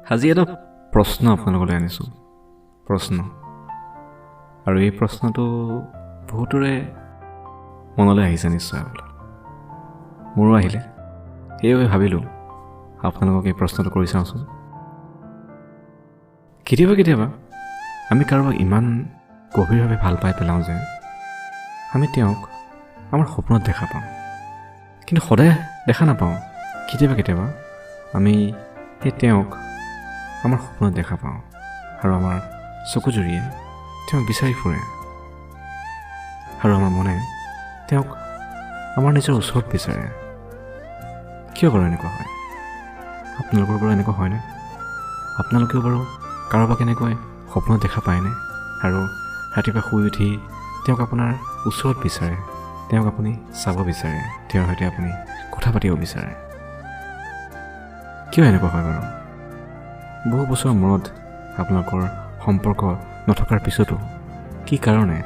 আজি এটা প্ৰশ্ন আপোনালোকলৈ আনিছোঁ প্ৰশ্ন আৰু এই প্ৰশ্নটো বহুতৰে মনলৈ আহিছে নিশ্চয় মোৰো আহিলে সেইবাবে ভাবিলোঁ আপোনালোকক এই প্ৰশ্নটো কৰি চাওঁচোন কেতিয়াবা আমি কাৰোবাক ইমান গভীৰভাৱে ভাল পাই পেলাওঁ যে আমি তেওঁক আমাৰ সপোনত দেখা পাওঁ কিন্তু সদায় দেখা নাপাওঁ কেতিয়াবা আমি সেই তেওঁক আমাৰ সপোনত দেখা পাওঁ আৰু আমাৰ চকুজুৰিয়ে তেওঁক বিচাৰি ফুৰে আৰু আমাৰ মনে তেওঁক আমাৰ নিজৰ ওচৰত বিচাৰে কিয় বাৰু এনেকুৱা হয় আপোনালোকৰ বাৰু এনেকুৱা হয়নে আপোনালোকেও বাৰু কাৰোবাক এনেকৈ সপোনত দেখা পায়নে আৰু ৰাতিপুৱা শুই উঠি তেওঁক আপোনাৰ ওচৰত বিচাৰে তেওঁক আপুনি চাব বিচাৰে তেওঁৰ সৈতে আপুনি কথা পাতিব বিচাৰে কিয় এনেকুৱা হয় বাৰু বহু বছৰ মূৰত আপোনালোকৰ সম্পৰ্ক নথকাৰ পিছতো কি কাৰণে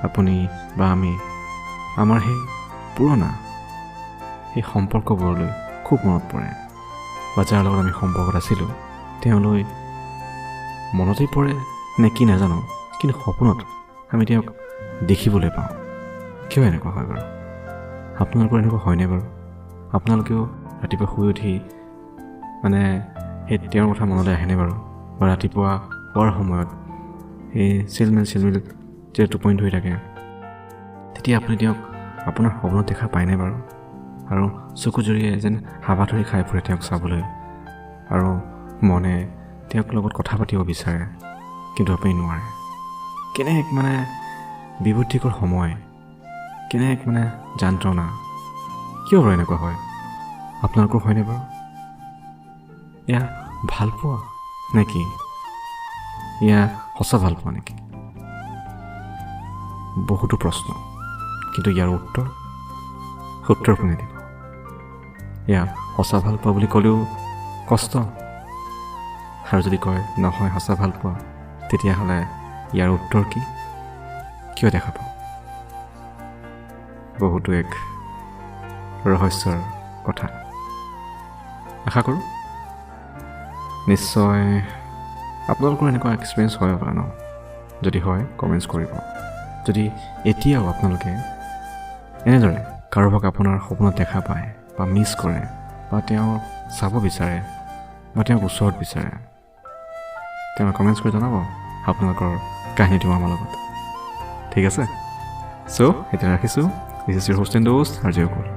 আপুনি বা আমি আমাৰ সেই পুৰণা সেই সম্পৰ্কবোৰলৈ খুব মনত পৰে বা যাৰ লগত আমি সম্পৰ্কত আছিলোঁ তেওঁলৈ মনতেই পৰে নে কি নাজানো কিন্তু সপোনত আমি তেওঁক দেখিবলৈ পাওঁ কিয় এনেকুৱা হয় বাৰু আপোনালোকৰ এনেকুৱা হয়নে বাৰু আপোনালোকেও ৰাতিপুৱা শুই উঠি মানে সেই তেওঁৰ কথা মনলৈ আহেনে বাৰু বা ৰাতিপুৱা হোৱাৰ সময়ত সেই চিলমিল যেতিয়া টোপনি ধৰি থাকে তেতিয়া আপুনি তেওঁক আপোনাৰ সপোনত দেখা পায়নে বাৰু আৰু চকুজুৰিয়ে যেন হাবা ধৰি খাই ফুৰে তেওঁক চাবলৈ আৰু মনে তেওঁক লগত কথা পাতিব বিচাৰে কিন্তু আপুনি নোৱাৰে কেনে এক মানে বিভূতিকৰ সময় কেনে এক মানে যন্ত্ৰণা কিয় বাৰু এনেকুৱা হয় আপোনালোকৰ হয়নে বাৰু এয়া ভাল পোৱা নেকি এয়া সঁচা ভাল পোৱা নেকি বহুতো প্ৰশ্ন কিন্তু ইয়াৰ উত্তৰ কোনে দিব এয়া সঁচা ভাল পোৱা বুলি ক'লেও কষ্ট আৰু যদি কয় নহয় সঁচা ভাল পোৱা তেতিয়াহ'লে ইয়াৰ উত্তৰ কি কিয় দেখা পাওঁ বহুতো এক ৰহস্যৰ কথা আশা কৰোঁ নিশ্চয় আপোনালোকৰ এনেকুৱা এক্সপিৰিয়েঞ্চ হয় পৰা ন যদি হয় কমেণ্টছ কৰিব যদি এতিয়াও আপোনালোকে এনেদৰে কাৰোবাক আপোনাৰ সপোনত দেখা পায় বা মিছ কৰে বা তেওঁ চাব বিচাৰে বা তেওঁক ওচৰত বিচাৰে তেওঁ কমেণ্টছ কৰি জনাব আপোনালোকৰ কাহিনীটো আমাৰ লগত ঠিক আছে চ' এতিয়া ৰাখিছোঁ this is Euro host and host R J Gokul